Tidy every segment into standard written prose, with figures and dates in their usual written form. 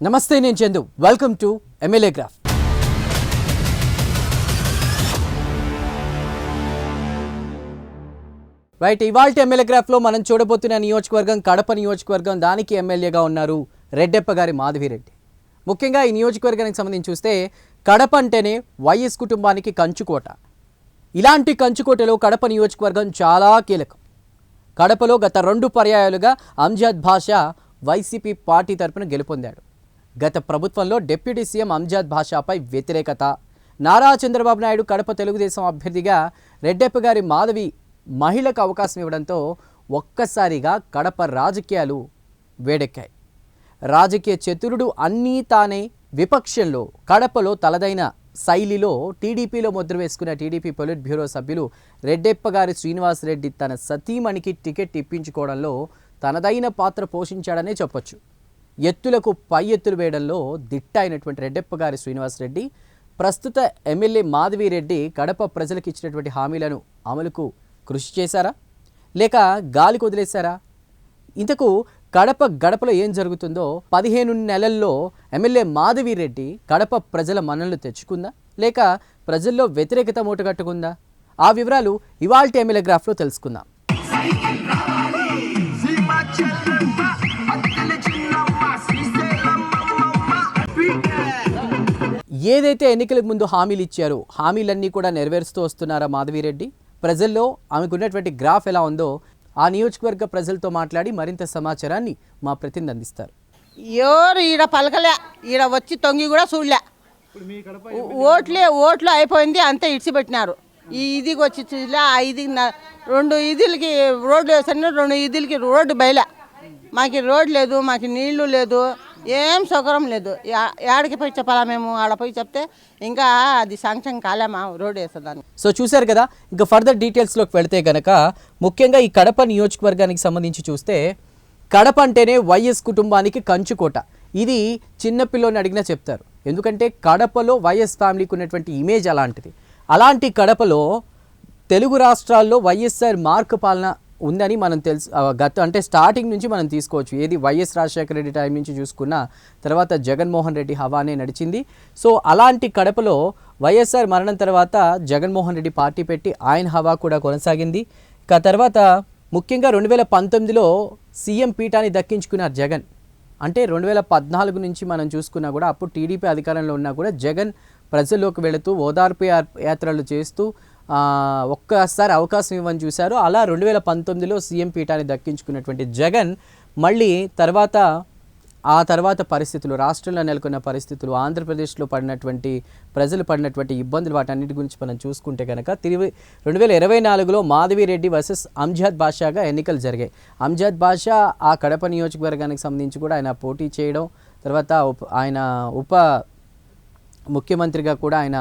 నమస్తే, నేను Chandu. Welcome to MLA graph. Right, ఇవాల్టి ఎమ్మెల్యే గ్రాఫ్లో మనం చూడబోతున్న నియోజకవర్గం కడప నియోజకవర్గం. దానికి ఎమ్మెల్యేగా ఉన్నారు రెడ్డెప్ప గారి మాధవిరెడ్డి. ముఖ్యంగా ఈ నియోజకవర్గానికి సంబంధించి చూస్తే కడప అంటేనే వైఎస్ కుటుంబానికి కంచుకోట. ఇలాంటి కంచుకోటలో కడప నియోజకవర్గం చాలా కీలకం. కడపలో గత 2 పర్యాయాలుగా అంజద్ బాషా వైసీపీ పార్టీ తరపున గెలుపొందాడు. గత ప్రభుత్వంలో డిప్యూటీ సీఎం అంజద్ బాషాపై వ్యతిరేకత. నారా చంద్రబాబు నాయుడు కడప తెలుగుదేశం అభ్యర్థిగా రెడ్డెప్ప గారి మాధవి మహిళకు అవకాశం ఇవ్వడంతో ఒక్కసారిగా కడప రాజకీయాలు వేడెక్కాయి. రాజకీయ చతురుడు అన్నీ తానే విపక్షంలో కడపలో తలదైన శైలిలో టీడీపీలో ముద్ర వేసుకున్న టీడీపీ పొలిట్ బ్యూరో సభ్యులు రెడ్డెప్ప గారి శ్రీనివాసరెడ్డి తన సతీమణికి టికెట్ ఇప్పించుకోవడంలో తనదైన పాత్ర పోషించాడనే చెప్పొచ్చు. ఎత్తులకు పై ఎత్తులు వేయడంలో దిట్ట అయినటువంటి రెడ్డెప్ప గారి శ్రీనివాసరెడ్డి ప్రస్తుత ఎమ్మెల్యే మాధవిరెడ్డి కడప ప్రజలకు ఇచ్చినటువంటి హామీలను అమలుకు కృషి చేశారా, లేక గాలికి వదిలేశారా? ఇంతకు కడప గడపలో ఏం జరుగుతుందో 15 నెలల్లో ఎమ్మెల్యే మాధవిరెడ్డి కడప ప్రజల మన్ననలు తెచ్చుకుందా, లేక ప్రజల్లో వ్యతిరేకత మూటగట్టుకుందా? ఆ వివరాలు ఇవాల్టి ఎమ్మెల్యే గ్రాఫ్లో తెలుసుకుందాం. ఏదైతే ఎన్నికలకు ముందు హామీలు ఇచ్చారో హామీలన్నీ కూడా నెరవేరుస్తూ వస్తున్నారా మాధవిరెడ్డి? ప్రజల్లో ఆమెకున్నటువంటి గ్రాఫ్ ఎలా ఉందో ఆ నియోజకవర్గ ప్రజలతో మాట్లాడి మరింత సమాచారాన్ని మా ప్రతినిధి అందిస్తారు. ఎవరు ఈడ పలకలే, ఈడ వచ్చి తొంగి కూడా చూడలే. ఓట్లు అయిపోయింది, అంతే ఇడిచిపెట్టినారు. ఈ ఇదికి వచ్చి చూడలే. ఆ ఇది 2 ఇదిలకి రోడ్లు వేసాను, 2 ఇదిలకి రోడ్డు బయలే. మాకు రోడ్ లేదు, మాకు నీళ్లు లేదు, ఏం సౌకర్యం లేదు. ఏడకి పోయి చెప్పాలా మేము? ఆడ పోయి చెప్తే ఇంకా అది శాంక్షన్ కాలేమా రోడ్డు వేసేదాన్ని. సో చూశారు కదా. ఇంకా ఫర్దర్ డీటెయిల్స్లోకి వెళితే కనుక ముఖ్యంగా ఈ కడప నియోజకవర్గానికి సంబంధించి చూస్తే కడప అంటేనే వైఎస్ కుటుంబానికి కంచుకోట. ఇది చిన్నపిల్లని అడిగినా చెప్తారు. ఎందుకంటే కడపలో వైఎస్ ఫ్యామిలీకి ఉన్నటువంటి ఇమేజ్ అలాంటిది. అలాంటి కడపలో తెలుగు రాష్ట్రాల్లో వైఎస్ఆర్ మార్క్ పాలన ఉందని మనం తెలుసు. అంటే స్టార్టింగ్ నుంచి మనం తీసుకోవచ్చు. ఏది వైఎస్ రాజశేఖర రెడ్డి టైం నుంచి చూసుకున్న తర్వాత జగన్మోహన్ రెడ్డి హవానే నడిచింది. సో అలాంటి కడపలో వైఎస్ఆర్ మరణం తర్వాత జగన్మోహన్ రెడ్డి పార్టీ పెట్టి ఆయన హవా కూడా కొనసాగింది. ఇక తర్వాత ముఖ్యంగా 2019లో సీఎం పీఠాన్ని దక్కించుకున్నారు జగన్. అంటే 2014 నుంచి మనం చూసుకున్నా కూడా అప్పుడు టీడీపీ అధికారంలో ఉన్నా కూడా జగన్ ప్రజల్లోకి వెళుతూ ఓదార్పు యాత్రలు చేస్తూ ఒక్కసారి అవకాశం ఇవ్వని చూశారు. అలా 2019లో సీఎం పీఠాన్ని దక్కించుకున్నటువంటి జగన్ మళ్ళీ ఆ తర్వాత పరిస్థితులు, రాష్ట్రంలో నెలకొన్న పరిస్థితులు, ఆంధ్రప్రదేశ్లో పడినటువంటి ప్రజలు పడినటువంటి ఇబ్బందులు, వాటన్నిటి గురించి మనం చూసుకుంటే కనుక 2024లో మాధవిరెడ్డి వర్సెస్ అంజద్ బాషాగా ఎన్నికలు జరిగాయి. అంజద్ బాషా ఆ కడప నియోజకవర్గానికి సంబంధించి కూడా ఆయన పోటీ చేయడం, తర్వాత ఆయన ఉప ముఖ్యమంత్రిగా కూడా ఆయన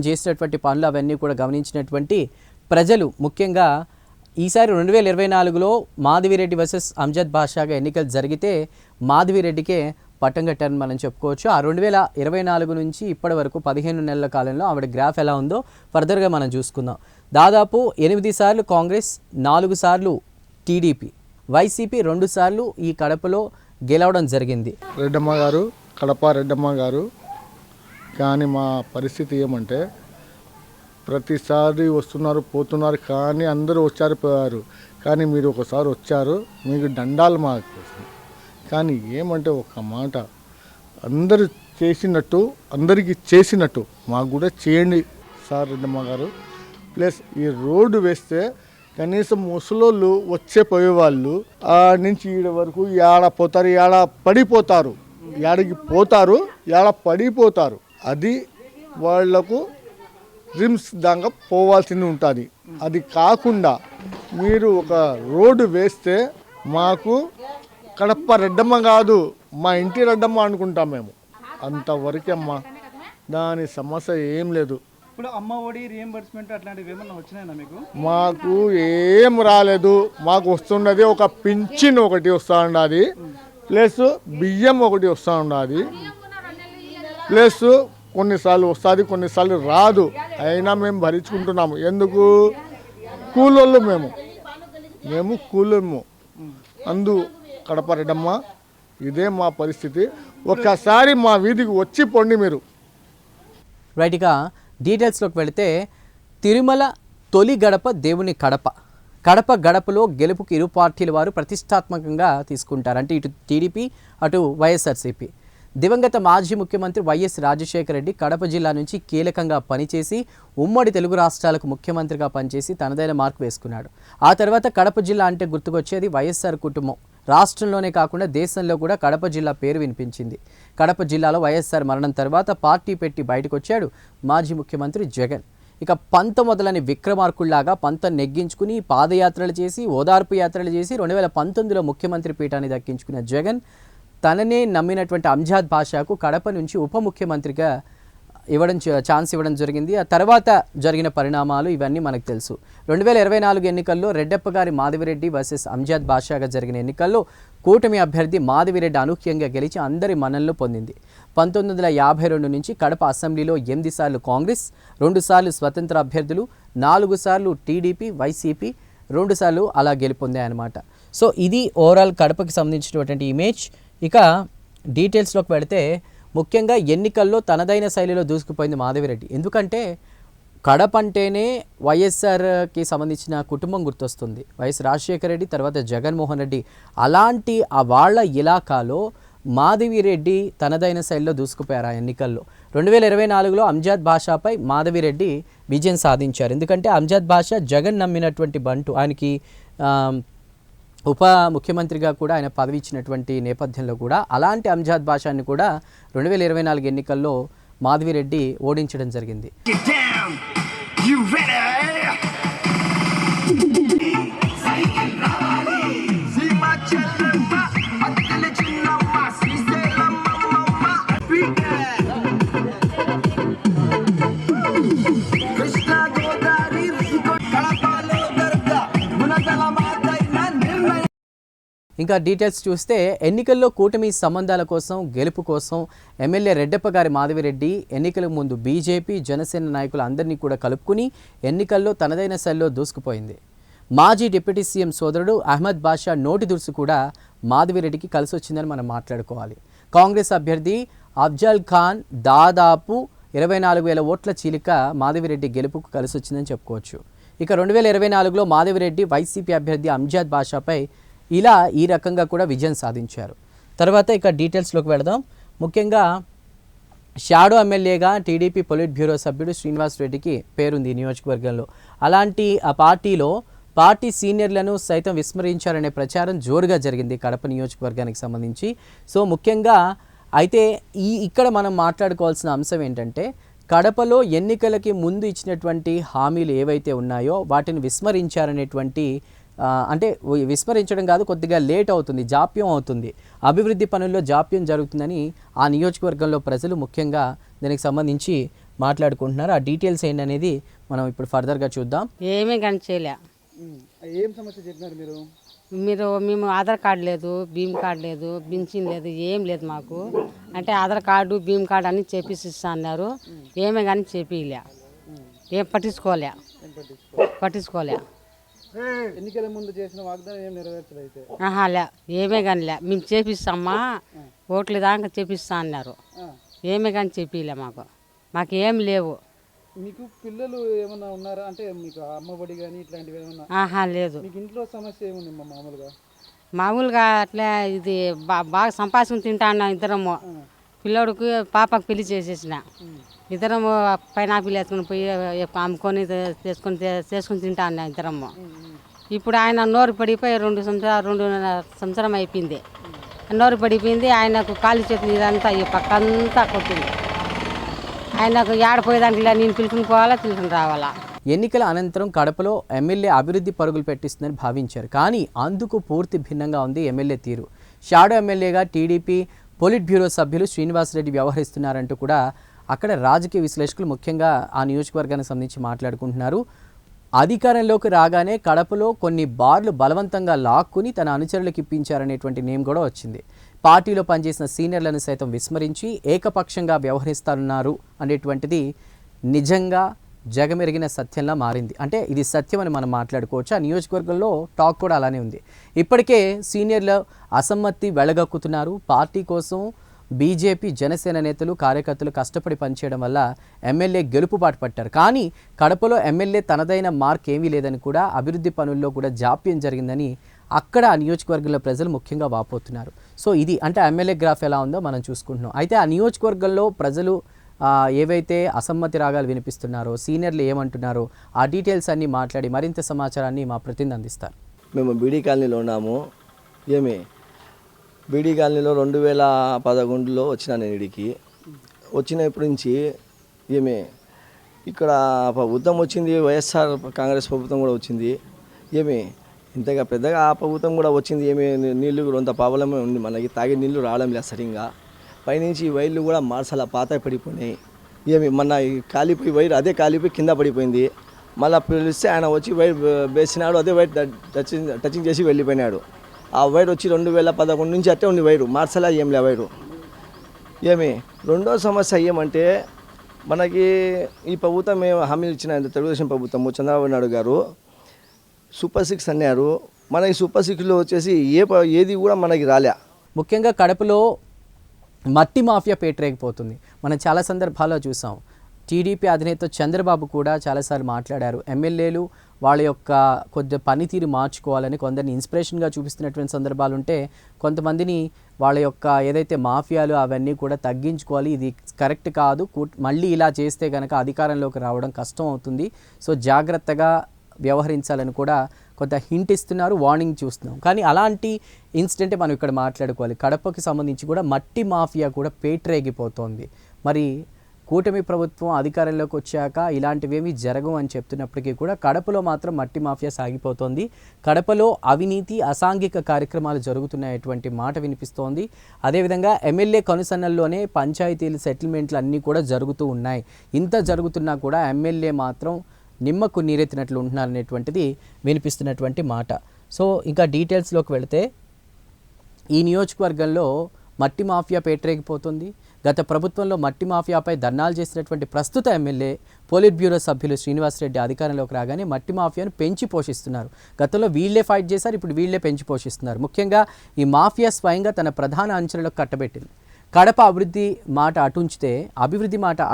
చేసినటువంటి పనులు అవన్నీ కూడా గమనించినటువంటి ప్రజలు ముఖ్యంగా ఈసారి 2024లో మాధవిరెడ్డి వర్సెస్ అంజద్ బాషాగా ఎన్నికలు జరిగితే మాధవిరెడ్డికే పట్టం కట్టారని మనం చెప్పుకోవచ్చు. ఆ 2024 నుంచి ఇప్పటి వరకు 15 నెలల కాలంలో ఆవిడ గ్రాఫ్ ఎలా ఉందో ఫర్దర్గా మనం చూసుకుందాం. దాదాపు 8 సార్లు కాంగ్రెస్, 4 సార్లు టీడీపీ, వైసీపీ 2 సార్లు ఈ కడపలో గెలవడం జరిగింది. రెడ్డమ్మ గారు, కడప రెడ్డమ్మ గారు. కానీ మా పరిస్థితి ఏమంటే ప్రతిసారి వస్తున్నారు పోతున్నారు, కానీ అందరూ వచ్చారు పోయారు. కానీ మీరు ఒకసారి వచ్చారు, మీకు దండాలు మాకు. కానీ ఏమంటే ఒక మాట, అందరూ చేసినట్టు అందరికీ చేసినట్టు మాకు కూడా చేయండి సార్ రెడ్డమ్మ గారు. ప్లస్ ఈ రోడ్డు వేస్తే కనీసం ముసలోళ్ళు వచ్చే పోయేవాళ్ళు ఆ నుంచి ఈడ వరకు ఏడ పోతారు, ఏడ పడిపోతారు, ఏడకి పోతారు, ఏడ పడిపోతారు. అది వాళ్లకు రిమ్స్ దాకా పోవాల్సింది ఉంటుంది. అది కాకుండా మీరు ఒక రోడ్డు వేస్తే మాకు కడప రెడ్డమ్మ కాదు, మా ఇంటి రెడ్డమ్మ అనుకుంటాం మేము. అంతవరకే అమ్మా, దాని సమస్య ఏం లేదు. ఇప్పుడు అమ్మ ఒడి రీఎంబర్స్మెంట్ అట్లాంటివి ఏమన్నా వచ్చినాయా మీకు? మాకు ఏం రాలేదు. మాకు వస్తున్నది ఒక పింఛన్ ఒకటి వస్తూ ఉన్నది, ప్లస్ బియ్యం ఒకటి వస్తూ ఉన్నది, ప్లస్ కొన్నిసార్లు వస్తుంది, కొన్నిసార్లు రాదు. అయినా మేము భరించుకుంటున్నాము. ఎందుకు? కూలోళ్ళు మేము కూలోము. అందు కడప రెడ్డమ్మ ఇదే మా పరిస్థితి. ఒక్కసారి మా వీధికి వచ్చి పొండి మీరు. రైట్గా డీటెయిల్స్లోకి వెళితే తిరుమల తొలి గడప దేవుని కడప. కడప గడపలో గెలుపుకి ఇరు పార్టీల వారు ప్రతిష్టాత్మకంగా తీసుకుంటారు. అంటే ఇటు టీడీపీ అటు వైఎస్ఆర్సీపీ. దివంగత మాజీ ముఖ్యమంత్రి వైఎస్ రాజశేఖర రెడ్డి కడప జిల్లా నుంచి కీలకంగా పనిచేసి ఉమ్మడి తెలుగు రాష్ట్రాలకు ముఖ్యమంత్రిగా పనిచేసి తనదైన మార్కు వేసుకున్నాడు. ఆ తర్వాత కడప జిల్లా అంటే గుర్తుకొచ్చేది వైఎస్ఆర్ కుటుంబం. రాష్ట్రంలోనే కాకుండా దేశంలో కూడా కడప జిల్లా పేరు వినిపించింది. కడప జిల్లాలో వైఎస్ఆర్ మరణం తర్వాత పార్టీ పెట్టి బయటకు వచ్చాడు మాజీ ముఖ్యమంత్రి జగన్. ఇక పంత మొదలని విక్రమార్కుల్లాగా పంత నెగ్గించుకుని పాదయాత్రలు చేసి ఓదార్పు యాత్రలు చేసి 2019లో ముఖ్యమంత్రి పీఠాన్ని దక్కించుకున్న జగన్ తననే నమ్మినటువంటి అంజాద్ బాషాకు కడప నుంచి ఉప ముఖ్యమంత్రిగా ఛాన్స్ ఇవ్వడం జరిగింది. ఆ తర్వాత జరిగిన పరిణామాలు ఇవన్నీ మనకు తెలుసు. 2024 ఎన్నికల్లో రెడ్డప్ప గారి మాధవిరెడ్డి వర్సెస్ అంజాద్ బాషాగా జరిగిన ఎన్నికల్లో కూటమి అభ్యర్థి మాధవిరెడ్డి అనూహ్యంగా గెలిచి అందరి మన్ననలు పొందింది. 1952 నుంచి కడప అసెంబ్లీలో 8 సార్లు కాంగ్రెస్, 2 సార్లు స్వతంత్ర అభ్యర్థులు, 4 సార్లు టీడీపీ, వైసీపీ 2 సార్లు అలా గెలుపొందాయన్నమాట. సో ఇది ఓవరాల్ కడపకి సంబంధించినటువంటి ఇమేజ్. ఇక డీటెయిల్స్లోకి వెళితే ముఖ్యంగా ఎన్నికల్లో తనదైన శైలిలో దూసుకుపోయింది మాధవిరెడ్డి. ఎందుకంటే కడప అంటేనే వైఎస్ఆర్కి సంబంధించిన కుటుంబం గుర్తొస్తుంది. వైఎస్ రాజశేఖర రెడ్డి తర్వాత జగన్మోహన్ రెడ్డి. అలాంటి వాళ్ళ ఇలాకాలో మాధవిరెడ్డి తనదైన శైలిలో దూసుకుపోయారు ఆ ఎన్నికల్లో. 2024లో అంజాద్ బాషాపై మాధవిరెడ్డి విజయం సాధించారు. ఎందుకంటే అంజాద్ బాషా జగన్ నమ్మినటువంటి బంటు. ఆయనకి ఉప ముఖ్యమంత్రిగా కూడా ఆయన పదవి ఇచ్చినటువంటి నేపథ్యంలో కూడా అలాంటి అంజాద్ బాషాని కూడా 2024 ఎన్నికల్లో మాధవిరెడ్డి ఓడించడం జరిగింది. ఇంకా డీటెయిల్స్ చూస్తే ఎన్నికల్లో కూటమి సంబంధాల కోసం గెలుపు కోసం ఎమ్మెల్యే రెడ్డప్ప గారి మాధవిరెడ్డి ఎన్నికల ముందు బీజేపీ జనసేన నాయకులు అందరినీ కూడా కలుపుకుని ఎన్నికల్లో తనదైన శైలిలో దూసుకుపోయింది. మాజీ డిప్యూటీ సీఎం సోదరుడు అహ్మద్ బాషా నోటి దురుసు కూడా మాధవిరెడ్డికి కలిసి వచ్చిందని మనం మాట్లాడుకోవాలి. కాంగ్రెస్ అభ్యర్థి అఫ్జల్ ఖాన్ దాదాపు 24,000 ఓట్ల చీలిక మాధవిరెడ్డి గెలుపుకు కలిసి వచ్చిందని చెప్పుకోవచ్చు. ఇక 2024లో మాధవిరెడ్డి వైసీపీ అభ్యర్థి అంజాద్ బాషాపై ఇలా ఈ రకంగా కూడా విజయం సాధించారు. తర్వాత ఇక డీటెయిల్స్లోకి వెళదాం. ముఖ్యంగా షాడో ఎమ్మెల్యేగా టీడీపీ పొలిట్ బ్యూరో సభ్యుడు శ్రీనివాస్ రెడ్డికి పేరుంది ఈ నియోజకవర్గంలో. అలాంటి ఆ పార్టీలో పార్టీ సీనియర్లను సైతం విస్మరించారనే ప్రచారం జోరుగా జరిగింది కడప నియోజకవర్గానికి సంబంధించి. సో ముఖ్యంగా అయితే ఇక్కడ మనం మాట్లాడుకోవాల్సిన అంశం ఏంటంటే కడపలో ఎన్నికలకి ముందు ఇచ్చినటువంటి హామీలు ఏవైతే ఉన్నాయో వాటిని విస్మరించారనేటువంటి అంటే విస్మరించడం కాదు, కొద్దిగా లేట్ అవుతుంది, జాప్యం అవుతుంది, అభివృద్ధి పనుల్లో జాప్యం జరుగుతుందని ఆ నియోజకవర్గంలో ప్రజలు ముఖ్యంగా దీనికి సంబంధించి మాట్లాడుకుంటున్నారు. ఆ డీటెయిల్స్ ఏంటనేది మనం ఇప్పుడు ఫర్దర్గా చూద్దాం. ఏమీ కానీ చేయలే. ఏం సమస్య చెప్పినారు మీరు? మేము ఆధార్ కార్డు లేదు, భీమ్ కార్డు లేదు, పింఛన్ లేదు, ఏం లేదు మాకు. అంటే ఆధార్ కార్డు భీమ్ కార్డు అన్ని చేపిస్తా అన్నారు. ఏమే కానీ చేపిలే, ఏం పట్టించుకోలే. ఎన్నికల ముందు చేసిన వాగ్దానం ఏం నెరవేర్చలేదు. లే, ఏమే కానీ లే, మేము చేపిస్తామా ఓట్లు దాకా చేపిస్తా అన్నారు. ఏమే కానీ చెప్పిలే, మాకేం లేవు. మీకు పిల్లలు ఏమన్నా ఉన్నారా? అంటే మీకు అమ్మఒడి కానీ ఇట్లాంటివి ఏమన్నా? లేదు. మీకు ఇంట్లో సమస్య ఏముంది మామూలుగా అట్లా ఇది బాగా సంపాదించుకుని తింటా అన్నాం ఇద్దరము. పిల్లోడికి పాపకు పెళ్లి చేసేసిన. ఇద్దరము పైనాపిల్ వేసుకుని పోయి అమ్ముకొని చేసుకుని తింటా అన్నాం ఇద్దరము. ఇప్పుడు ఆయన నోరు పడిపోయి 2 సంవత్సరం అయిపోయింది. నోరు పడిపోయింది. ఆయనకు కాలు చేతులు ఇదంతా ఈ పక్కంతా కొట్టింది. ఆయనకు ఏడపోయేదానికి నేను పిలుచుకుని పోవాలా, పిలుచుకుని రావాలా. ఎన్నికల అనంతరం కడపలో ఎమ్మెల్యే అభివృద్ధి పరుగులు పెట్టిస్తుందని భావించారు. కానీ అందుకు పూర్తి భిన్నంగా ఉంది ఎమ్మెల్యే తీరు. షాడో ఎమ్మెల్యేగా టీడీపీ పొలిట్ బ్యూరో సభ్యులు శ్రీనివాసరెడ్డి వ్యవహరిస్తున్నారంటూ కూడా అక్కడ రాజకీయ విశ్లేషకులు ముఖ్యంగా ఆ నియోజకవర్గానికి సంబంధించి మాట్లాడుకుంటున్నారు. అధికారంలోకి రాగానే కడపలో కొన్ని బార్లు బలవంతంగా లాక్కుని తన అనుచరులకు ఇప్పించారనేటువంటి నేమ్ కూడా వచ్చింది. పార్టీలో పనిచేసిన సీనియర్లను సైతం విస్మరించి ఏకపక్షంగా వ్యవహరిస్తున్నారు అనేటువంటిది నిజంగా జగమెరిగిన సత్యంలా మారింది. అంటే ఇది సత్యం అని మనం మాట్లాడుకోవచ్చు. ఆ నియోజకవర్గంలో టాక్ కూడా అలానే ఉంది. ఇప్పటికే సీనియర్లు అసమ్మతి వెళ్ళగక్కుతున్నారు. పార్టీ కోసం బీజేపీ జనసేన నేతలు కార్యకర్తలు కష్టపడి పనిచేయడం వల్ల ఎమ్మెల్యే గెలుపుబాటు పట్టారు. కానీ కడపలో ఎమ్మెల్యే తనదైన మార్క్ ఏమీ లేదని కూడా, అభివృద్ధి పనుల్లో కూడా జాప్యం జరిగిందని అక్కడ ఆ నియోజకవర్గంలో ప్రజలు ముఖ్యంగా వాపోతున్నారు. సో ఇది అంటే ఎమ్మెల్యే గ్రాఫ్ ఎలా ఉందో మనం చూసుకుంటున్నాం. అయితే ఆ నియోజకవర్గంలో ప్రజలు ఏవైతే అసమ్మతి రాగాలు వినిపిస్తున్నారో, సీనియర్లు ఏమంటున్నారో ఆ డీటెయిల్స్ అన్నీ మాట్లాడి మరింత సమాచారాన్ని మా ప్రతినిధి అందిస్తారు. మేము బీడీ కాలనీలో ఉన్నాము. బీడీ కాలనీలో 2011లో వచ్చినా నేను ఇడికి వచ్చినప్పటి నుంచి ఇక్కడ ప్రభుత్వం వచ్చింది, వైఎస్ఆర్ కాంగ్రెస్ ప్రభుత్వం కూడా వచ్చింది. ఇంతగా పెద్దగా ఆ ప్రభుత్వం కూడా వచ్చింది. నీళ్ళు కొంత ప్రాబ్లమే ఉంది, మనకి తాగే నీళ్ళు రావడం లేదు సరిగ్గా. పైనుంచి వైర్లు కూడా మార్సాల పాత పడిపోయినాయి. మొన్న కాలిపోయి వైర్ అదే కాలిపోయి కింద పడిపోయింది. మళ్ళీ పిలిస్తే ఆయన వచ్చి వైర్ వేసినాడు, అదే వైర్ టచింగ్ చేసి వెళ్ళిపోయినాడు. ఆ వైర్ వచ్చి 2011 నుంచి అట్టే ఉంది వైరు, మార్సలా లే వైరు. రెండో సమస్య ఏమంటే మనకి ఈ ప్రభుత్వం హామీలు ఇచ్చిన తెలుగుదేశం ప్రభుత్వము చంద్రబాబు నాయుడు గారు సూపర్ 6 అన్నారు. మనకి సూపర్ 6లో వచ్చేసి ఏది కూడా మనకి రాలే. ముఖ్యంగా కడపలో మట్టి మాఫియా పేటరేగిపోతుంది. మనం చాలా సందర్భాల్లో చూసాం. టీడీపీ అధినేత చంద్రబాబు కూడా చాలాసార్లు మాట్లాడారు. ఎమ్మెల్యేలు వాళ్ళ యొక్క కొద్ది పనితీరు మార్చుకోవాలని కొందరిని ఇన్స్పిరేషన్గా చూపిస్తున్నటువంటి సందర్భాలు ఉంటే, కొంతమందిని వాళ్ళ యొక్క ఏదైతే మాఫియాలు అవన్నీ కూడా తగ్గించుకోవాలి, ఇది కరెక్ట్ కాదు, మళ్ళీ ఇలా చేస్తే కనుక అధికారంలోకి రావడం కష్టం అవుతుంది, సో జాగ్రత్తగా వ్యవహరించాలని కూడా కొంత హింట్ ఇస్తున్నారు, వార్నింగ్ చూస్తున్నాం. కానీ అలాంటి ఇన్సిడెంటే మనం ఇక్కడ మాట్లాడుకోవాలి. కడపకి సంబంధించి కూడా మట్టి మాఫియా కూడా పేటరేగిపోతోంది. మరి కూటమి ప్రభుత్వం అధికారంలోకి వచ్చాక ఇలాంటివేమీ జరగవు అని చెప్తున్నప్పటికీ కూడా కడపలో మాత్రం మట్టి మాఫియా సాగిపోతోంది. కడపలో అవినీతి అసాంఘిక కార్యక్రమాలు జరుగుతున్నాయటువంటి మాట వినిపిస్తోంది. అదేవిధంగా ఎమ్మెల్యే కనుసన్నల్లోనే పంచాయతీలు సెటిల్మెంట్లు అన్నీ కూడా జరుగుతూ ఉన్నాయి. ఇంత జరుగుతున్నా కూడా ఎమ్మెల్యే మాత్రం నిమ్మకు నీరెత్తినట్లు ఉంటున్నారనేటువంటిది వినిపిస్తున్నటువంటి మాట. సో ఇంకా డీటెయిల్స్లోకి వెళితే ఈ నియోజకవర్గంలో మట్టి మాఫియా పేటరేగిపోతుంది. గత ప్రభుత్వంలో మట్టి మాఫియాపై ధర్నాలు చేసినటువంటి ప్రస్తుత ఎమ్మెల్యే పోలిట్ బ్యూరో సభ్యులు శ్రీనివాసరెడ్డి అధికారంలోకి రాగానే మట్టి మాఫియాను పెంచి పోషిస్తున్నారు. గతంలో వీళ్లే ఫైట్ చేశారు, ఇప్పుడు వీళ్లే పెంచి పోషిస్తున్నారు. ముఖ్యంగా ఈ మాఫియా స్వయంగా తన ప్రధాన అంచనాలకు కట్టబెట్టింది. కడప అభివృద్ధి మాట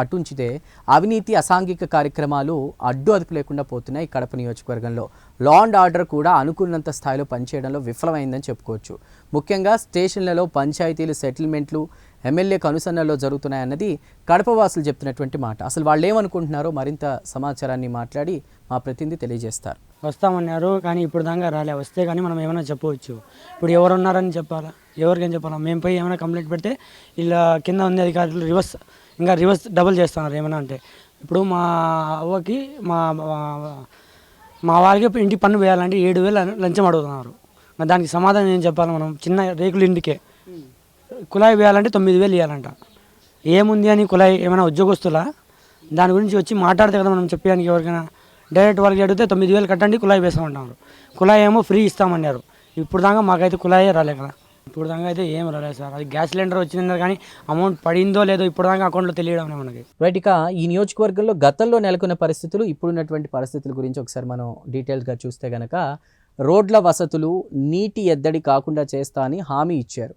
అటుంచితే అవినీతి అసాంఘిక కార్యక్రమాలు అడ్డు అదుపు లేకుండా పోతున్నాయి. కడప నియోజకవర్గంలో లా అండ్ ఆర్డర్ కూడా అనుకున్నంత స్థాయిలో పనిచేయడంలో విఫలమైందని చెప్పుకోవచ్చు. ముఖ్యంగా స్టేషన్లలో పంచాయతీలు సెటిల్మెంట్లు ఎమ్మెల్యే కనుసన్నల్లో జరుగుతున్నాయన్నది కడప వాసులు చెప్తున్నటువంటి మాట. అసలు వాళ్ళు ఏమనుకుంటున్నారో మరింత సమాచారాన్ని మాట్లాడి మా ప్రతినిధి తెలియజేస్తారు. వస్తామన్నారు కానీ ఇప్పుడు దాకా రాలే. వస్తే కానీ మనం ఏమైనా చెప్పవచ్చు. ఇప్పుడు ఎవరు ఉన్నారని చెప్పాలా, ఎవరికైనా చెప్పాలా? మేము పోయి ఏమైనా కంప్లైంట్ పెడితే ఇలా కింద ఉంది అధికారులు రివర్స్ డబుల్ చేస్తున్నారు. ఏమైనా అంటే ఇప్పుడు మా అవ్వకి మా వాళ్ళకి ఇంటి పన్ను వేయాలంటే 7,000 లంచం అడుగుతున్నారు. దానికి సమాధానం ఏం చెప్పాలి? మనం చిన్న రేకులు ఇంటికే కుళాయి వేయాలంటే 9,000 ఇవ్వాలంట. ఏముంది అని కుళాయి ఏమైనా ఉద్యోగస్తులా? దాని గురించి వచ్చి మాట్లాడితే కదా మనం చెప్పడానికి. ఎవరికైనా డైరెక్ట్ వాళ్ళకి అడిగితే 9,000 కట్టండి కుళాయి వేస్తామంటున్నారు. కుళాయి ఏమో ఫ్రీ ఇస్తామన్నారు. ఇప్పుడు దాకా మాకైతే కుళాయే రాలే కదా. ఇప్పుడు దాకా అయితే ఏం రాలేదు సార్. అది గ్యాస్ సిలిండర్ వచ్చిందన్నారు కానీ అమౌంట్ పడిందో లేదో ఇప్పుడు దాకా అకౌంట్లో తెలియడం మనకి. రైట్. ఇక ఈ నియోజకవర్గంలో గతంలో నెలకొన్న పరిస్థితులు, ఇప్పుడున్నటువంటి పరిస్థితుల గురించి ఒకసారి మనం డీటెయిల్గా చూస్తే కనుక, రోడ్ల వసతులు నీటి ఎద్దడి కాకుండా చేస్తా అని హామీ ఇచ్చారు.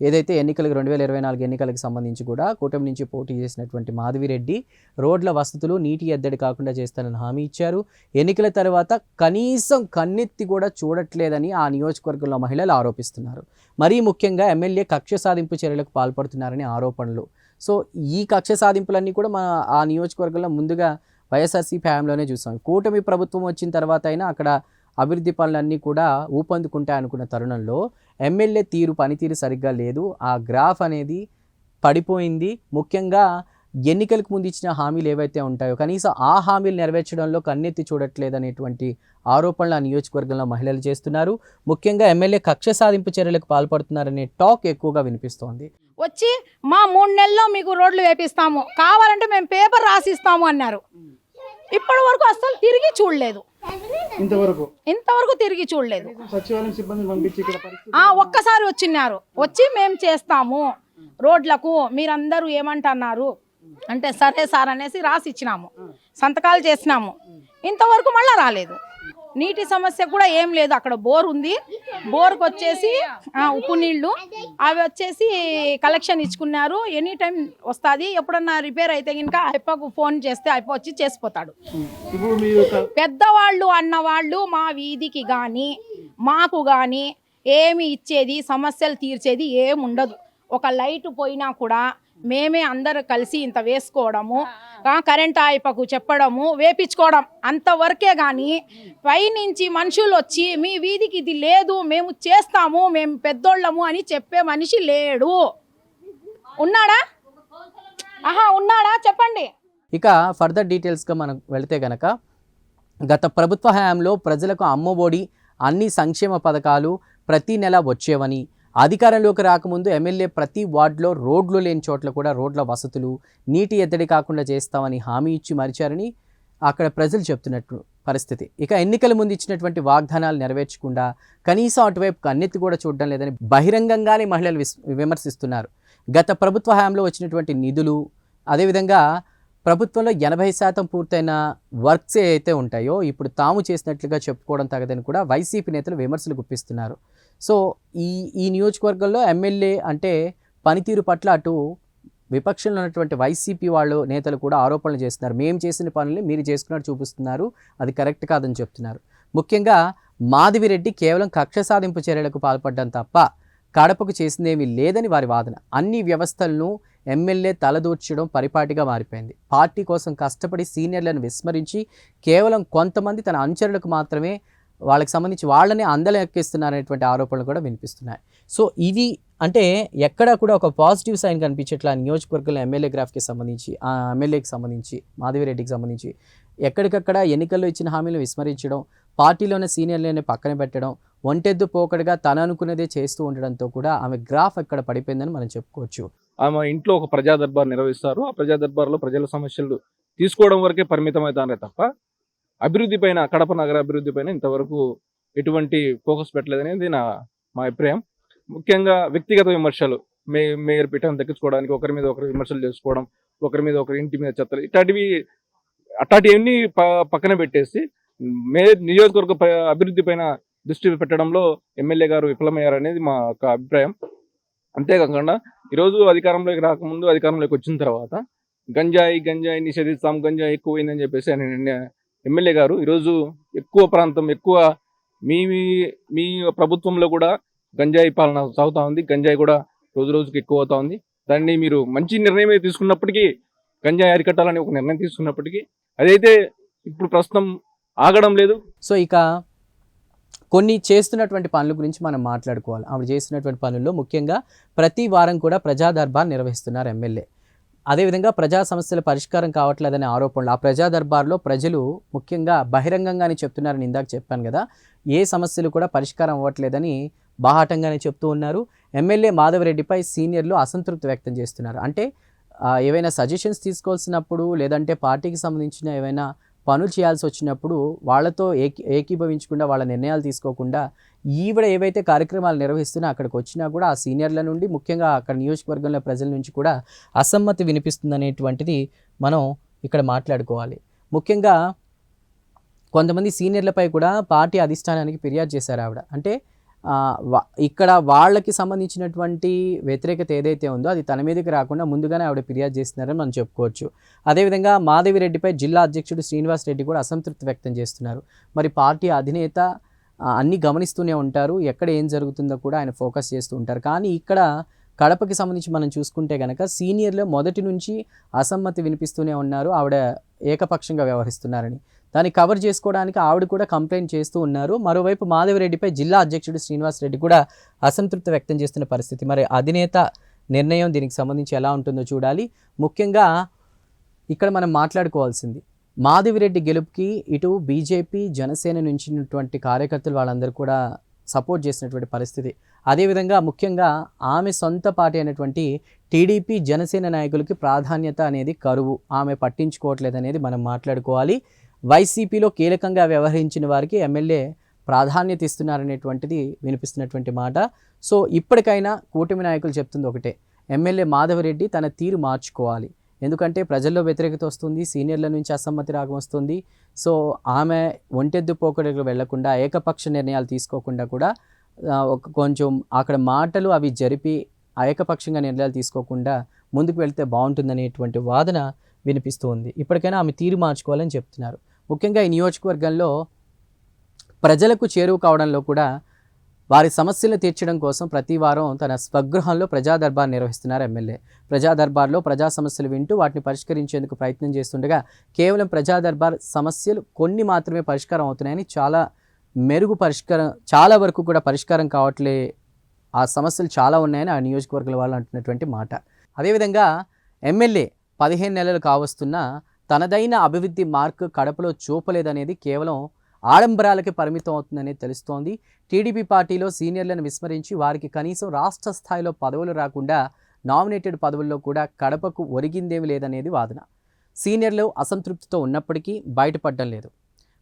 ఏదైతే ఎన్నికలకు 2024 ఎన్నికలకు సంబంధించి కూడా కూటమి నుంచి పోటీ చేసినటువంటి మాధవిరెడ్డి రోడ్ల వసతులు నీటి ఎద్దడి కాకుండా చేస్తానని హామీ ఇచ్చారు. ఎన్నికల తర్వాత కనీసం కన్నెత్తి కూడా చూడట్లేదని ఆ నియోజకవర్గంలో మహిళలు ఆరోపిస్తున్నారు. మరీ ముఖ్యంగా ఎమ్మెల్యే కక్ష సాధింపు చర్యలకు పాల్పడుతున్నారని ఆరోపణలు. సో ఈ కక్ష సాధింపులన్నీ కూడా ఆ నియోజకవర్గంలో ముందుగా వైఎస్ఆర్సీపీ హయాంలోనే చూసాం. కూటమి ప్రభుత్వం వచ్చిన తర్వాత అయినా అక్కడ అభివృద్ధి పనులన్నీ కూడా ఊపందుకుంటాయనుకున్న తరుణంలో ఎమ్మెల్యే పనితీరు సరిగ్గా లేదు. ఆ గ్రాఫ్ అనేది పడిపోయింది. ముఖ్యంగా ఎన్నికలకు ముందు ఇచ్చిన హామీలు ఏవైతే ఉంటాయో కనీసం ఆ హామీలు నెరవేర్చడంలో కన్నెత్తి చూడట్లేదనేటువంటి ఆరోపణలు ఆ నియోజకవర్గంలో మహిళలు చేస్తున్నారు. ముఖ్యంగా ఎమ్మెల్యే కక్ష సాధింపు చర్యలకు పాల్పడుతున్నారనే టాక్ ఎక్కువగా వినిపిస్తోంది. వచ్చి మా 3 నెలల్లో మీకు రోడ్లు వేపిస్తాము, కావాలంటే మేము పేపర్ రాసిస్తాము అన్నారు. ఇప్పటి వరకు అసలు తిరిగి చూడలేదు. ఇంతవరకు తిరిగి చూడలేదు. సచివాలయం సిబ్బంది పంపించి ఇక్కడ ఒక్కసారి వచ్చి మేము చేస్తాము రోడ్లకు, మీరందరూ ఏమంటున్నారు, అంటే సరే సార్ అనేసి రాసి ఇచ్చినాము, సంతకాలు చేసినాము, ఇంతవరకు మళ్ళీ రాలేదు. నీటి సమస్య కూడా ఏం లేదు. అక్కడ బోర్ ఉంది, బోర్కి వచ్చేసి ఉప్పు నీళ్లు అవి వచ్చేసి కలెక్షన్ ఇచ్చుకున్నారు. ఎనీ టైం వస్తుంది. ఎప్పుడన్నా రిపేర్ అయితే కనుక అయిపోకు ఫోన్ చేస్తే అయిపో వచ్చి చేసిపోతాడు. ఇప్పుడు మీరు పెద్దవాళ్ళు అన్నవాళ్ళు మా వీధికి కానీ మాకు కానీ ఏమి ఇచ్చేది, సమస్యలు తీర్చేది ఏముండదు. ఒక లైట్ పోయినా కూడా మేమే అందరు కలిసి ఇంత వేసుకోవడము, కరెంట్ అయిపోకు చెప్పడము, వేపించుకోవడం అంతవరకే. కానీ పైనుంచి మనుషులు వచ్చి మీ వీధికి ఇది లేదు, మేము చేస్తాము, మేము పెద్దోళ్ళము అని చెప్పే మనిషి లేడు. ఉన్నాడా? ఉన్నాడా చెప్పండి. ఇక ఫర్దర్ డీటెయిల్స్గా మనం వెళితే గనక గత ప్రభుత్వ హయాంలో ప్రజలకు అమ్మఒడి, అన్ని సంక్షేమ పథకాలు ప్రతి నెల వచ్చేవని, అధికారంలోకి రాకముందు ఎమ్మెల్యే ప్రతి వార్డులో రోడ్లు లేని చోట్ల కూడా రోడ్ల వసతులు, నీటి ఎద్దడి కాకుండా చేస్తామని హామీ ఇచ్చి మరిచారని అక్కడ ప్రజలు చెప్తున్నట్టు పరిస్థితి. ఇక ఎన్నికల ముందు ఇచ్చినటువంటి వాగ్దానాలు నెరవేర్చకుండా కనీసం అటువైపు కన్నెత్తి కూడా చూడడం లేదని బహిరంగంగానే మహిళలు విమర్శిస్తున్నారు. గత ప్రభుత్వ హయాంలో వచ్చినటువంటి నిధులు, అదేవిధంగా ప్రభుత్వంలో 80% పూర్తయిన వర్క్స్ ఏవైతే ఉంటాయో ఇప్పుడు తాము చేసినట్లుగా చెప్పుకోవడం తగదని కూడా వైసీపీ నేతలు విమర్శలు గుప్పిస్తున్నారు. సో ఈ నియోజకవర్గంలో ఎమ్మెల్యే అంటే పనితీరు పట్ల అటు విపక్షంలో ఉన్నటువంటి వైసీపీ వాళ్ళు నేతలు కూడా ఆరోపణలు చేస్తున్నారు. మేము చేసిన పనుల్ని మీరు చేసుకున్నట్టు చూపిస్తున్నారు, అది కరెక్ట్ కాదని చెప్తున్నారు. ముఖ్యంగా మాధవిరెడ్డి కేవలం కక్ష సాధింపు చర్యలకు పాల్పడ్డం తప్ప కడపకు చేసిందేమీ లేదని వారి వాదన. అన్ని వ్యవస్థలను ఎమ్మెల్యే తలదూర్చడం పరిపాటిగా మారిపోయింది. పార్టీ కోసం కష్టపడి సీనియర్లను విస్మరించి కేవలం కొంతమంది తన అనుచరులకు మాత్రమే వాళ్ళకి సంబంధించి వాళ్ళని అందలెక్కిస్తున్నారనేటువంటి ఆరోపణలు కూడా వినిపిస్తున్నాయి. సో ఇవి అంటే ఎక్కడా కూడా ఒక పాజిటివ్ సైన్ కనిపించట్లా నియోజకవర్గంలో ఎమ్మెల్యే గ్రాఫ్కి సంబంధించి, ఆ ఎమ్మెల్యేకి సంబంధించి, మాధవిరెడ్డికి సంబంధించి ఎక్కడికక్కడ ఎన్నికల్లో ఇచ్చిన హామీలు విస్మరించడం, పార్టీలోనే సీనియర్లనే పక్కన పెట్టడం, ఒంటెద్దు పోకడగా తన అనుకున్నదే చేస్తూ ఉండడంతో కూడా ఆమె గ్రాఫ్ ఎక్కడ పడిపోయిందని మనం చెప్పుకోవచ్చు. ఆమె ఇంట్లో ఒక ప్రజా దర్బార్ నిర్వహిస్తారు. ఆ ప్రజా దర్బార్లో ప్రజల సమస్యలు తీసుకోవడం వరకే పరిమితం అవుతారే తప్ప అభివృద్ధి పైన, కడప నగర అభివృద్ధి పైన ఇంతవరకు ఎటువంటి ఫోకస్ పెట్టలేదనేది మా అభిప్రాయం. ముఖ్యంగా వ్యక్తిగత విమర్శలు, మేయర్ పీఠం దక్కించుకోవడానికి ఒకరి మీద ఒకరు విమర్శలు చేసుకోవడం, ఒకరి మీద ఒకరి ఇంటి మీద చెత్తలు, అట్లాంటివన్నీ పక్కన పెట్టేసి నియోజకవర్గ అభివృద్ధి పైన దృష్టి పెట్టడంలో ఎమ్మెల్యే గారు విఫలమయ్యారనేది మా యొక్క అభిప్రాయం. అంతేకాకుండా ఈరోజు అధికారంలోకి రాకముందు, అధికారంలోకి వచ్చిన తర్వాత గంజాయి నిషేధిస్తాం, గంజాయి ఎక్కువైందని చెప్పేసి ఆయన ఎమ్మెల్యే గారు ఈరోజు ఎక్కువ ప్రాంతం, ఎక్కువ మీ ప్రభుత్వంలో కూడా గంజాయి పాలన సాగుతూ ఉంది. గంజాయి కూడా రోజు రోజుకి ఎక్కువ అవుతా ఉంది. దాన్ని మీరు మంచి నిర్ణయమే తీసుకున్నప్పటికీ, గంజాయి అరికట్టాలని ఒక నిర్ణయం తీసుకున్నప్పటికీ అదైతే ఇప్పుడు ప్రస్తుతం ఆగడం లేదు. సో ఇక కొన్ని చేస్తున్నటువంటి పనుల గురించి మనం మాట్లాడుకోవాలి. ఆవిడ చేస్తున్నటువంటి పనుల్లో ముఖ్యంగా ప్రతి వారం కూడా ప్రజా దర్బార్ నిర్వహిస్తున్నారు ఎమ్మెల్యే. అదేవిధంగా ప్రజా సమస్యల పరిష్కారం కావట్లేదనే ఆరోపణలు, ఆ ప్రజా దర్బార్లో ప్రజలు ముఖ్యంగా బహిరంగంగానే చెప్తున్నారని ఇందాక చెప్పాను కదా, ఏ సమస్యలు కూడా పరిష్కారం అవ్వట్లేదని బాహాటంగానే చెప్తూ ఉన్నారు. ఎమ్మెల్యే మాధవిరెడ్డిపై సీనియర్లు అసంతృప్తి వ్యక్తం చేస్తున్నారు. అంటే ఏవైనా సజెషన్స్ తీసుకోవాల్సినప్పుడు, లేదంటే పార్టీకి సంబంధించిన ఏవైనా పనులు చేయాల్సి వచ్చినప్పుడు వాళ్ళతో ఏకీభవించకుండా, వాళ్ళ నిర్ణయాలు తీసుకోకుండా ఈవిడ ఏవైతే కార్యక్రమాలు నిర్వహిస్తున్నా అక్కడికి వచ్చినా కూడా ఆ సీనియర్ల నుండి, ముఖ్యంగా అక్కడ నియోజకవర్గంలో ప్రజల నుంచి కూడా అసమ్మతి వినిపిస్తుందనేటువంటిది మనం ఇక్కడ మాట్లాడుకోవాలి. ముఖ్యంగా కొంతమంది సీనియర్లపై కూడా పార్టీ అధిష్టానానికి ఫిర్యాదు చేశారు ఆవిడ. అంటే ఇక్కడ వాళ్ళకి సంబంధించినటువంటి వ్యతిరేకత ఏదైతే ఉందో అది తన మీదకి రాకుండా ముందుగానే ఆవిడ ఫిర్యాదు చేస్తున్నారని మనం చెప్పుకోవచ్చు. అదేవిధంగా మాధవిరెడ్డిపై జిల్లా అధ్యక్షుడు శ్రీనివాస్ రెడ్డి కూడా అసంతృప్తి వ్యక్తం చేస్తున్నారు. మరి పార్టీ అధినేత అన్నీ గమనిస్తూనే ఉంటారు, ఎక్కడ ఏం జరుగుతుందో కూడా ఆయన ఫోకస్ చేస్తూ ఉంటారు. కానీ ఇక్కడ కడపకి సంబంధించి మనం చూసుకుంటే కనుక సీనియర్లు మొదటి నుంచి అసమ్మతి వినిపిస్తూనే ఉన్నారు, ఆవిడ ఏకపక్షంగా వ్యవహరిస్తున్నారని. దాన్ని కవర్ చేసుకోవడానికి ఆవిడ కూడా కంప్లైంట్ చేస్తూ ఉన్నారు. మరోవైపు మాధవిరెడ్డిపై జిల్లా అధ్యక్షుడు శ్రీనివాస్ రెడ్డి కూడా అసంతృప్తి వ్యక్తం చేస్తున్న పరిస్థితి. మరి అధినేత నిర్ణయం దీనికి సంబంధించి ఎలా ఉంటుందో చూడాలి. ముఖ్యంగా ఇక్కడ మనం మాట్లాడుకోవాల్సింది మాధవిరెడ్డి గెలుపుకి ఇటు బీజేపీ, జనసేన నుంచి ఉన్నటువంటి కార్యకర్తలు వాళ్ళందరూ కూడా సపోర్ట్ చేసినటువంటి పరిస్థితి. అదేవిధంగా ముఖ్యంగా ఆమె సొంత పార్టీ అయినటువంటి టీడీపీ, జనసేన నాయకులకి ప్రాధాన్యత అనేది కరువు, ఆమె పట్టించుకోవట్లేదు అనేది మనం మాట్లాడుకోవాలి. వైసీపీలో కీలకంగా వ్యవహరించిన వారికి ఎమ్మెల్యే ప్రాధాన్యత ఇస్తున్నారనేటువంటిది వినిపిస్తున్నటువంటి మాట. సో ఇప్పటికైనా కూటమి నాయకులు చెప్తుంది ఒకటే, ఎమ్మెల్యే మాధవిరెడ్డి తన తీరు మార్చుకోవాలి. ఎందుకంటే ప్రజల్లో వ్యతిరేకత వస్తుంది, సీనియర్ల నుంచి అసమ్మతి రాగం వస్తుంది. సో ఆమె ఒంటెద్దు పోకడకు వెళ్లకుండా ఏకపక్ష నిర్ణయాలు తీసుకోకుండా కూడా కొంచెం అక్కడ మాటలు అవి జరిపి ఏకపక్షంగా నిర్ణయాలు తీసుకోకుండా ముందుకు వెళ్తే బాగుంటుందనేటువంటి వాదన వినిపిస్తూ ఉంది. ఇప్పటికైనా ఆమె తీరు మార్చుకోవాలని చెప్తున్నారు. ముఖ్యంగా ఈ నియోజకవర్గంలో ప్రజలకు చేరువ కావడంలో కూడా వారి సమస్యలు తీర్చడం కోసం ప్రతి వారం తన స్వగృహంలో ప్రజా దర్బార్ నిర్వహిస్తున్నారు ఎమ్మెల్యే. ప్రజా దర్బార్లో ప్రజా సమస్యలు వింటూ వాటిని పరిష్కరించేందుకు ప్రయత్నం చేస్తుండగా కేవలం ప్రజా దర్బార్ సమస్యలు కొన్ని మాత్రమే పరిష్కారం అవుతున్నాయని చాలా వరకు కూడా పరిష్కారం కావట్లే, ఆ సమస్యలు చాలా ఉన్నాయని ఆ నియోజకవర్గాల వాళ్ళు అంటున్నటువంటి మాట. అదేవిధంగా ఎమ్మెల్యే 15 నెలలు కావస్తున్నా తనదైన అభివృద్ధి మార్క్ కడపలో చూపలేదనేది కేవలం ఆడంబరాలకి పరిమితం అవుతుందనేది తెలుస్తోంది. టీడీపీ పార్టీలో సీనియర్లను విస్మరించి వారికి కనీసం రాష్ట్ర స్థాయిలో పదవులు రాకుండా నామినేటెడ్ పదవుల్లో కూడా కడపకు ఒరిగిందేమి లేదనేది వాదన. సీనియర్లు అసంతృప్తితో ఉన్నప్పటికీ బయటపడడం లేదు.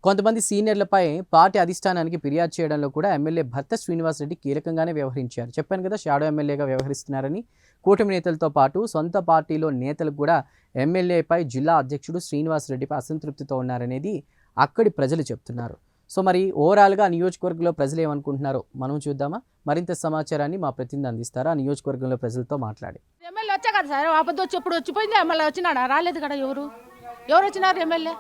కొంతమంది సీనియర్లపై పార్టీ అధిష్టానానికి ఫిర్యాదు చేయడంలో కూడా ఎమ్మెల్యే భర్త శ్రీనివాసరెడ్డి కీలకంగానే వ్యవహరించారు. చెప్పాను కదా, షాడో ఎమ్మెల్యేగా వ్యవహరిస్తున్నారని. కూటమి నేతలతో పాటు సొంత పార్టీలో నేతలు కూడా ఎమ్మెల్యేపై జిల్లా అధ్యక్షుడు శ్రీనివాసరెడ్డిపై అసంతృప్తితో ఉన్నారనేది అక్కడి ప్రజలు చెప్తున్నారు. సో మరి ఓవరాల్గా నియోజకవర్గంలో ప్రజలు ఏమనుకుంటున్నారో మనం చూద్దామా? మరింత సమాచారాన్ని మా ప్రతినిధి అందిస్తారు ఆ నియోజకవర్గంలో ప్రజలతో మాట్లాడి. ఎమ్మెల్యే వచ్చా కదా సార్, ఆపద వచ్చి ఎప్పుడు వచ్చిపోయింది, ఎమ్మెల్యే వచ్చినాడా? రాలేదు కదా. ఎవరు వచ్చినారు ఎమ్మెల్యే?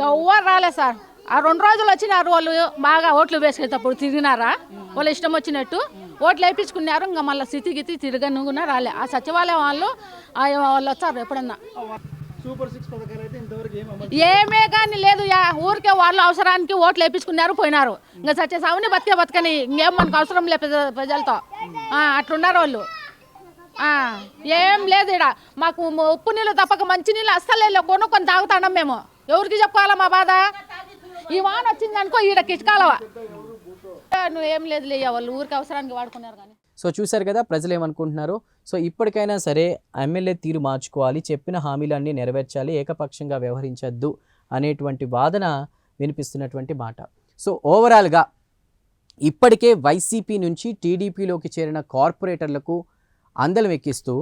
ఎవరు రాలేదు సార్. ఆ 2 రోజులు వచ్చినారు, వాళ్ళు బాగా ఓట్లు వేసుకునేటప్పుడు తిరిగినారా, వాళ్ళు ఇష్టం వచ్చినట్టు ఓట్లు వేయించుకున్నారు. ఇంకా మళ్ళీ స్థితిగితి తిరగనుకున్నా రాలే. ఆ సచివాలయం వాళ్ళు వచ్చారు ఎప్పుడన్నా. ఏమే కానీ లేదు, ఊరికే వాళ్ళు అవసరానికి ఓట్లు వేయించుకున్నారు పోయినారు. ఇంకా సత్యసావుని బతకని ఇంకేం మనకు అవసరం లేదు ప్రజలతో. అట్లున్నారు వాళ్ళు. ఏం లేదు ఇక్కడ మాకు ఉప్పు నీళ్ళు తప్పక మంచి నీళ్ళు అస్సలు కొనుక్కొని తాగుతాం మేము. ఎవరికి చెప్పుకోవాలా మా బాధ? ఈ వాన వచ్చింది అనుకో ఈడ కిచకాలవా. ఏం లేదు వాళ్ళు ఊరికి అవసరానికి వాడుకున్నారు. కానీ సో చూశారు కదా ప్రజలు ఏమనుకుంటున్నారు. సో ఇప్పటికైనా సరే ఎమ్మెల్యే తీరు మార్చుకోవాలి, చెప్పిన హామీలన్నీ నెరవేర్చాలి, ఏకపక్షంగా వ్యవహరించద్దు అనేటువంటి వాదన వినిపిస్తున్నటువంటి మాట. సో ఓవరాల్గా ఇప్పటికే వైసీపీ నుంచి టీడీపీలోకి చేరిన కార్పొరేటర్లకు అందలం ఎక్కిస్తూ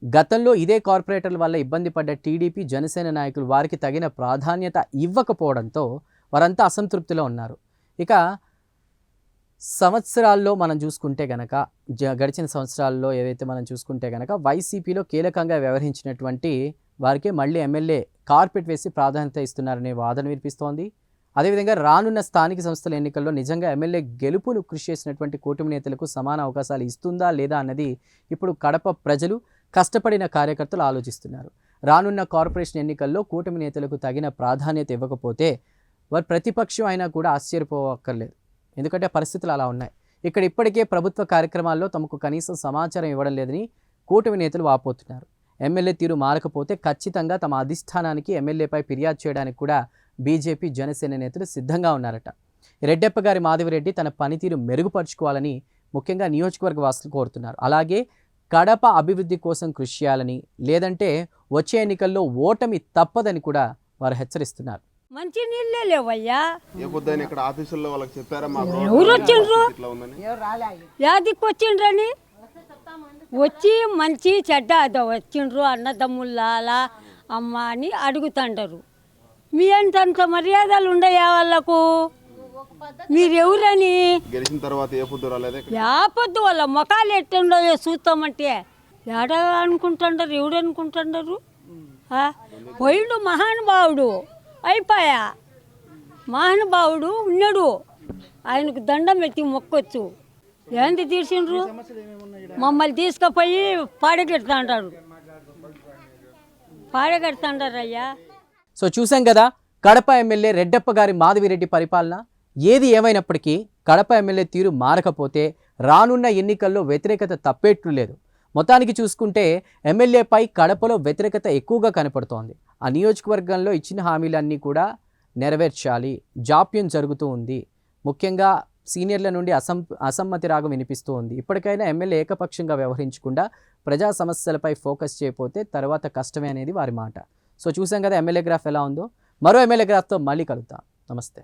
గతంలో ఇదే కార్పొరేటర్ల వల్ల ఇబ్బంది పడ్డ టీడీపీ జనసేన నాయకులు వారికి తగిన ప్రాధాన్యత ఇవ్వకపోవడంతో వారంతా అసంతృప్తిలో ఉన్నారు. ఇక సంవత్సరాల్లో మనం చూసుకుంటే గనక గడిచిన సంవత్సరాల్లో ఏవైతే మనం చూసుకుంటే గనక వైసీపీలో కీలకంగా వ్యవహరించినటువంటి వారికి మళ్ళీ ఎమ్మెల్యే కార్పెట్ వేసి ప్రాధాన్యత ఇస్తున్నారనే వాదన వినిపిస్తోంది. అదేవిధంగా రానున్న స్థానిక సంస్థల ఎన్నికల్లో నిజంగా ఎమ్మెల్యే గెలుపును కృషి చేసినటువంటి కూటమి నేతలకు సమాన అవకాశాలు ఇస్తుందా లేదా అన్నది ఇప్పుడు కడప ప్రజలు, కష్టపడిన కార్యకర్తలు ఆలోచిస్తున్నారు. రానున్న కార్పొరేషన్ ఎన్నికల్లో కూటమి నేతలకు తగిన ప్రాధాన్యత ఇవ్వకపోతే వారు ప్రతిపక్షం అయినా కూడా ఆశ్చర్యపోవక్కర్లేదు. ఎందుకంటే పరిస్థితులు అలా ఉన్నాయి. ఇక్కడ ఇప్పటికే ప్రభుత్వ కార్యక్రమాల్లో తమకు కనీసం సమాచారం ఇవ్వడం లేదని కూటమి నేతలు వాపోతున్నారు. ఎమ్మెల్యే తీరు మారకపోతే ఖచ్చితంగా తమ అధిష్టానానికి ఎమ్మెల్యేపై ఫిర్యాదు చేయడానికి కూడా బీజేపీ జనసేన నేతలు సిద్ధంగా ఉన్నారట. రెడ్డెప్ప గారి మాధవిరెడ్డి తన పనితీరు మెరుగుపరుచుకోవాలని ముఖ్యంగా నియోజకవర్గ వాసులు కోరుతున్నారు. అలాగే కడప అభివృద్ధి కోసం కృషి చేయాలని, లేదంటే వచ్చే ఎన్నికల్లో ఓటమి తప్పదని కూడా వారు హెచ్చరిస్తున్నారు. మంచి నీళ్ళే లేవయ్యా. ఇక్కడ ఆఫీసుల్లో వాళ్ళకి చెప్పారా ఎవరు వచ్చిండ్రు? యాదికి వచ్చిండ్రని వచ్చి మంచి చెడ్డ అదో వచ్చిండ్రు అన్నదమ్ముల్లా అమ్మ అని అడుగుతుంటారు. మీ అంతంత మర్యాదలు ఉండయా వాళ్ళకు? మీరెవరని గెలిచిన తర్వాత ఏ పొద్దు వాళ్ళ మొఖాలు ఎట్టుండో చూస్తామంటే ఏడ అనుకుంటుంటారు, ఎవడు అనుకుంటుంటారు? పోయిండు మహానుభావుడు, అయిపోయా మహానుభావుడు ఉన్నాడు, ఆయనకు దండం పెట్టి మొక్కొచ్చు. ఏంది తీర్చిండ్రు? మమ్మల్ని తీసుకుపోయి పాడగెడతాంటారు అయ్యా. సో చూసాం కదా కడప ఎమ్మెల్యే రెడ్డెప్ప గారి మాధవిరెడ్డి పరిపాలన. ఏది ఏమైనప్పటికీ కడప ఎమ్మెల్యే తీరు మారకపోతే రానున్న ఎన్నికల్లో వ్యతిరేకత తప్పేట్లు లేదు. మొత్తానికి చూసుకుంటే ఎమ్మెల్యేపై కడపలో వ్యతిరేకత ఎక్కువగా కనపడుతోంది. ఆ నియోజకవర్గంలో ఇచ్చిన హామీలన్నీ కూడా నెరవేర్చాలి, జాప్యం జరుగుతూ ఉంది. ముఖ్యంగా సీనియర్ల నుండి అసమ్మతి రాగం వినిపిస్తూ ఉంది. ఇప్పటికైనా ఎమ్మెల్యే ఏకపక్షంగా వ్యవహరించకుండా ప్రజా సమస్యలపై ఫోకస్ చేయకపోతే తర్వాత కష్టమే అనేది వారి మాట. సో చూసాం కదా ఎమ్మెల్యే గ్రాఫ్ ఎలా ఉందో. మరో ఎమ్మెల్యే గ్రాఫ్తో మళ్ళీ కలుద్దాం. నమస్తే.